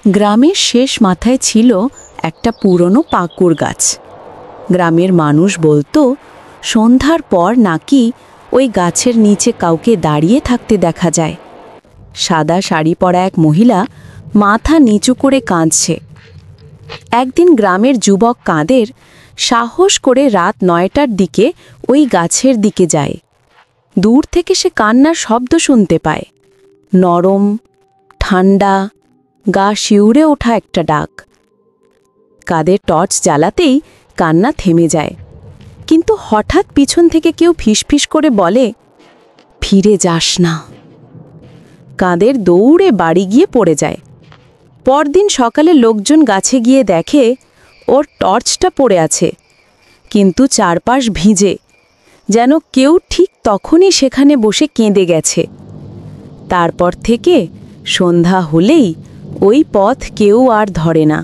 গ্রামের শেষ মাথায় ছিল একটা পুরনো পাকুড় গাছ। গ্রামের মানুষ বলতো সন্ধ্যার পর নাকি ওই গাছের নিচে কাউকে দাঁড়িয়ে থাকতে দেখা যায়। সাদা শাড়ি পরা এক মহিলা মাথা নিচু করে কাঁদছে। একদিন গ্রামের যুবক কাঁদের সাহস করে রাত ৯টার দিকে ওই গাছের দিকে যায়। দূর থেকে সে কান্নার শব্দ শুনতে পায়, নরম, ঠান্ডা, গা শিউরে ওঠা একটা ডাক। কাদের টর্চ জ্বালাতেই কান্না থেমে যায়, কিন্তু হঠাৎ পিছন থেকে কেউ ফিসফিস করে বলে, ফিরে যাস না। কাদের দৌড়ে বাড়ি গিয়ে পড়ে যায়। পরদিন সকালে লোকজন গাছে গিয়ে দেখে ওর টর্চটা পড়ে আছে, কিন্তু চারপাশ ভিজে, যেন কেউ ঠিক তখনই সেখানে বসে কেঁদে গেছে। তারপর থেকে সন্ধ্যা হলেই ওই পথ কেউ আর ধরে না।